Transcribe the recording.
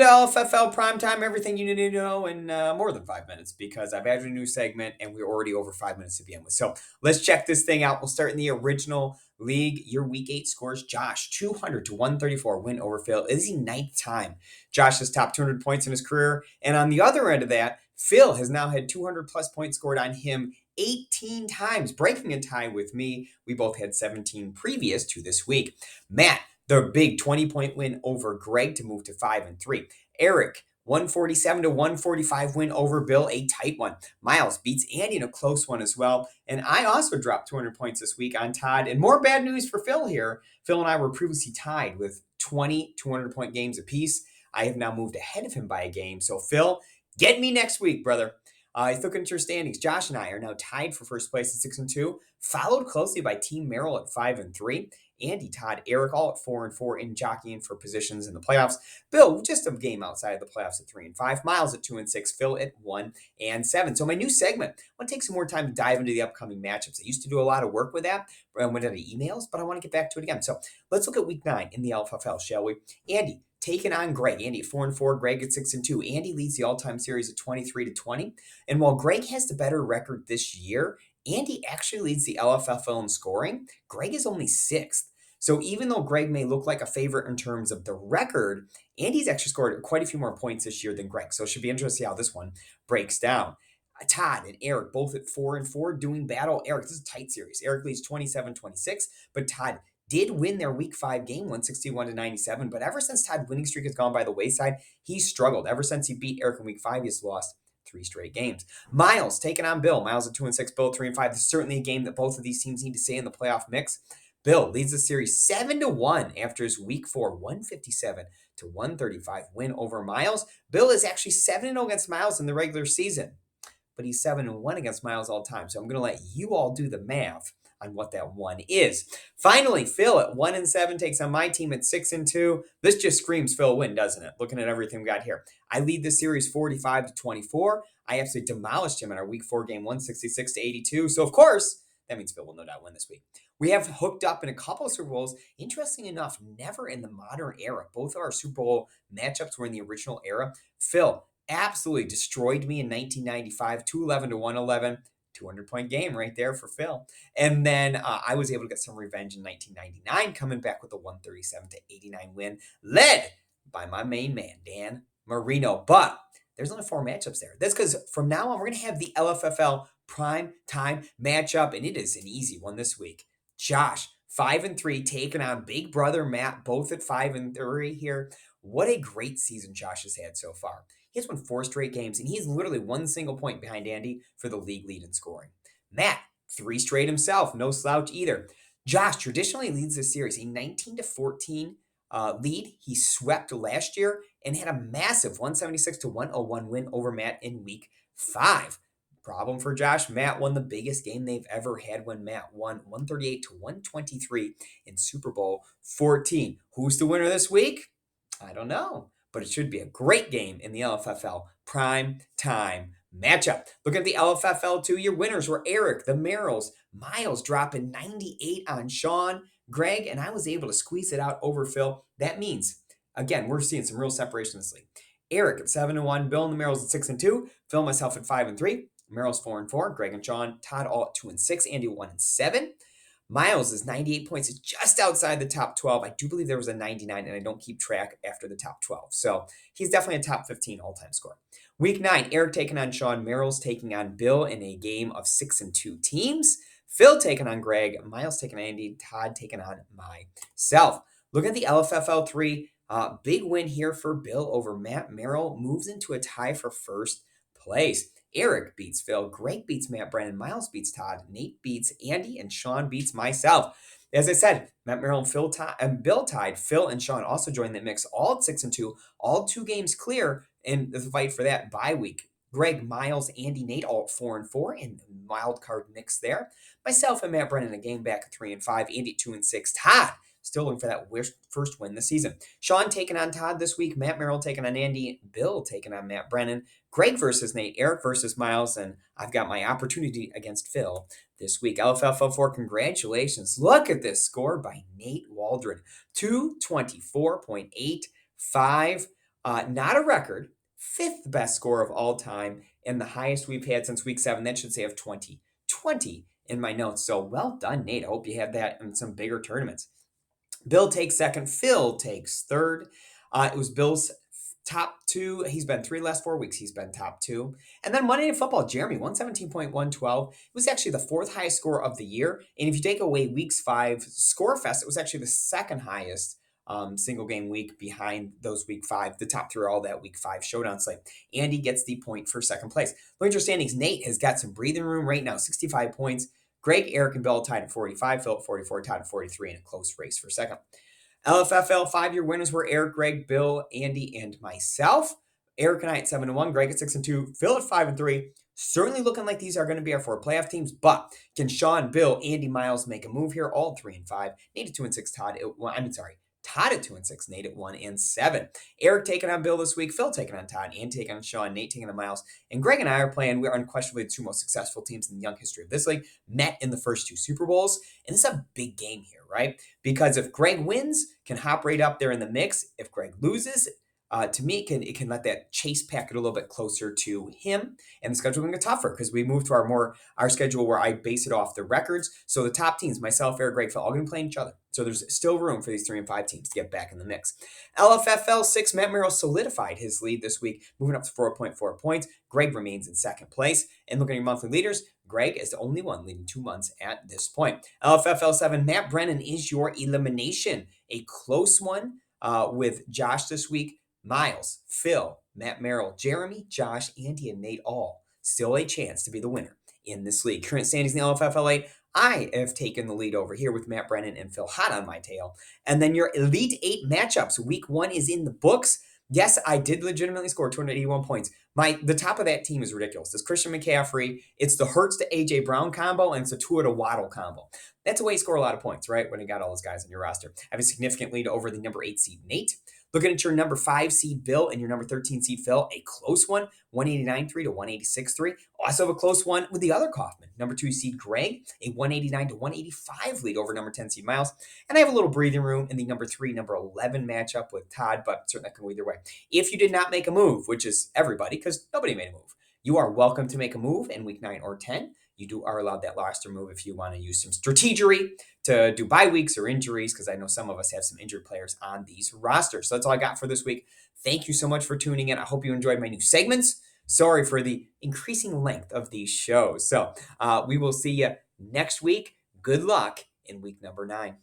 to LFFL Primetime, everything you need to know in more than 5 minutes because I've added a new segment and we're already over 5 minutes to begin with. So let's check this thing out. We'll start in the original league. Your week 8 scores, Josh, 200 to 134 win over Phil. It is the ninth time Josh has topped 200 points in his career. And on the other end of that, Phil has now had 200 plus points scored on him 18 times, breaking a tie with me. We both had 17 previous to this week. Matt, the big 20-point win over Greg to move to 5-3. Eric, 147 to 145 win over Bill, a tight one. Miles beats Andy in a close one as well. And I also dropped 200 points this week on Todd. And more bad news for Phil here. Phil and I were previously tied with 20 200-point games apiece. I have now moved ahead of him by a game. So Phil, get me next week, brother. He's looking at your standings. Josh and I are now tied for first place at 6-2, followed closely by Team Merrill at 5-3. Andy, Todd, Eric, all at 4-4 in jockeying for positions in the playoffs. Bill, just a game outside of the playoffs at 3-5. Miles at 2-6. Phil at 1-7. So my new segment, I want to take some more time to dive into the upcoming matchups. I used to do a lot of work with that. I went into emails, but I want to get back to it again. So let's look at week 9 in the LFFL, shall we? Andy taking on Greg. Andy at 4-4. Greg at 6-2. Andy leads the all-time series at 23-20. And while Greg has the better record this year, Andy actually leads the LFFL in scoring. Greg is only 6th. So even though Greg may look like a favorite in terms of the record, Andy's actually scored quite a few more points this year than Greg. So it should be interesting to see how this one breaks down. Todd and Eric both at 4-4 doing battle. Eric, this is a tight series. Eric leads 27-26, but Todd did win their week 5 game, 161-97. But ever since Todd's winning streak has gone by the wayside, he's struggled. Ever since he beat Eric in week 5, he's lost 3 straight games. Miles taking on Bill. Miles at 2-6, Bill at 3-5. This is certainly a game that both of these teams need to stay in the playoff mix. Bill leads the series 7-1 after his week 4, 157-135 win over Miles. Bill is actually 7-0 against Miles in the regular season, but he's 7-1 against Miles all time. So I'm going to let you all do the math on what that one is. Finally, Phil at 1-7 takes on my team at 6-2. This just screams Phil win, doesn't it? Looking at everything we got here. I lead the series 45-24. I absolutely demolished him in our week 4 game, 166-82. So of course, that means Phil will no doubt win this week. We have hooked up in a couple of Super Bowls. Interesting enough, never in the modern era. Both of our Super Bowl matchups were in the original era. Phil absolutely destroyed me in 1995, 211 to 111. 200-point game right there for Phil. And then I was able to get some revenge in 1999, coming back with a 137-89 win, led by my main man, Dan Marino. But there's only 4 matchups there. That's because from now on, we're going to have the LFFL prime time matchup, and it is an easy one this week. Josh, 5-3, taking on big brother Matt, both at 5-3 here. What a great season Josh has had so far. He has won 4 straight games, and he's literally 1 single point behind Andy for the league lead in scoring. Matt, 3 straight himself, no slouch either. Josh traditionally leads this series, a 19-14 lead. He swept last year and had a massive 176-101 win over Matt in week 5. Problem for Josh, Matt won the biggest game they've ever had when Matt won 138-123 in Super Bowl 14. Who's the winner this week? I don't know, but it should be a great game in the LFFL prime time matchup. Look at the LFFL 2. Your winners were Eric, the Merrills, Miles dropping 98 on Sean, Greg, and I was able to squeeze it out over Phil. That means, again, we're seeing some real separation in this league. Eric at 7-1, Bill and the Merrills at 6-2, Phil, myself at 5-3, Merrills 4-4, Greg and Sean, Todd all at 2-6, Andy 1-7. Miles is 98 points. It's just outside the top 12. I do believe there was a 99, and I don't keep track after the top 12. So he's definitely a top 15 all-time scorer. Week 9, Eric taking on Sean. Merrill's taking on Bill in a game of 6-2 teams. Phil taking on Greg. Miles taking on Andy. Todd taking on myself. Look at the LFFL 3. Big win here for Bill over Matt. Merrill moves into a tie for first place. Eric beats Phil, Greg beats Matt Brennan, Miles beats Todd, Nate beats Andy, and Sean beats myself. As I said, Matt Merrill and Bill tied. Phil and Sean also joined the mix, all at 6-2, all 2 games clear in the fight for that bye week. Greg, Miles, Andy, Nate all at 4-4 in the wild card mix there. Myself and Matt Brennan a game back at 3-5, Andy 2-6, Todd still looking for that first win this season. Sean taking on Todd this week. Matt Merrill taking on Andy. Bill taking on Matt Brennan. Greg versus Nate. Eric versus Miles. And I've got my opportunity against Phil this week. LFFL 4, congratulations. Look at this score by Nate Waldron. 224.85 Not a record, fifth best score of all time, and the highest we've had since week 7. That should say of 2020 in my notes. So well done, Nate. I hope you have that in some bigger tournaments. Bill takes second. Phil takes third. It was Bill's top two. He's been 3 last 4 weeks. He's been top two. And then Monday Night Football, Jeremy, 117.112. It was actually the fourth highest score of the year. And if you take away weeks 5 score fest, it was actually the second highest single game week behind those week 5. The top three are all that week 5 showdown slate. Andy gets the point for second place. Look at your standings. Nate has got some breathing room right now, 65 points. Greg, Eric, and Bill tied at 45. Philip 44, tied at 43 in a close race for second. LFFL 5-year winners were Eric, Greg, Bill, Andy, and myself. Eric and I at 7-1, Greg at 6-2, Phil at 5-3. Certainly looking like these are going to be our 4 playoff teams, but can Sean, Bill, Andy, Miles make a move here? All 3-5. Nate at 2-6, Todd at 2-6, Nate at 1-7. Eric taking on Bill this week, Phil taking on Todd, Andy taking on Sean, Nate taking on Miles, and Greg and I are playing. We're unquestionably the 2 most successful teams in the young history of this league, met in the first 2 Super Bowls, and this is a big game here, right? Because if Greg wins, can hop right up there in the mix. If Greg loses, to me, it can let that chase packet a little bit closer to him, and the schedule will get tougher because we moved to our schedule where I base it off the records. So the top teams, myself, Eric, Greg, Phil, all going to play each other. So there's still room for these 3 and 5 teams to get back in the mix. LFFL 6, Matt Merrill solidified his lead this week, moving up to 4.4 points. Greg remains in second place. And looking at your monthly leaders, Greg is the only one leading 2 months at this point. LFFL 7, Matt Brennan is your elimination. A close one with Josh this week. Miles, Phil, Matt Merrill, Jeremy, Josh, Andy, and Nate all still a chance to be the winner in this league. Current standings in the LFFL 8, I have taken the lead over here with Matt Brennan and Phil hot on my tail. And then your Elite 8 matchups. Week 1 is in the books. Yes, I did legitimately score 281 points. The top of that team is ridiculous. It's Christian McCaffrey, it's the Hurts to A.J. Brown combo, and it's a Tua to Waddle combo. That's a way to score a lot of points, right? When you got all those guys on your roster. I have a significant lead over the number 8 seed Nate. Looking at your number 5 seed Bill and your number 13 seed Phil, a close one, 189.3 to 186.3. Also have a close one with the other Kaufman, number 2 seed Greg, a 189 to 185 lead over number 10 seed Miles. And I have a little breathing room in the number 3, number 11 matchup with Todd, but certainly that can go either way. If you did not make a move, which is everybody, because nobody made a move, you are welcome to make a move in week 9 or 10. You are allowed that roster move if you want to use some strategery to do bye weeks or injuries, because I know some of us have some injured players on these rosters. So that's all I got for this week. Thank you so much for tuning in. I hope you enjoyed my new segments. Sorry for the increasing length of these shows. So we will see you next week. Good luck in week number 9.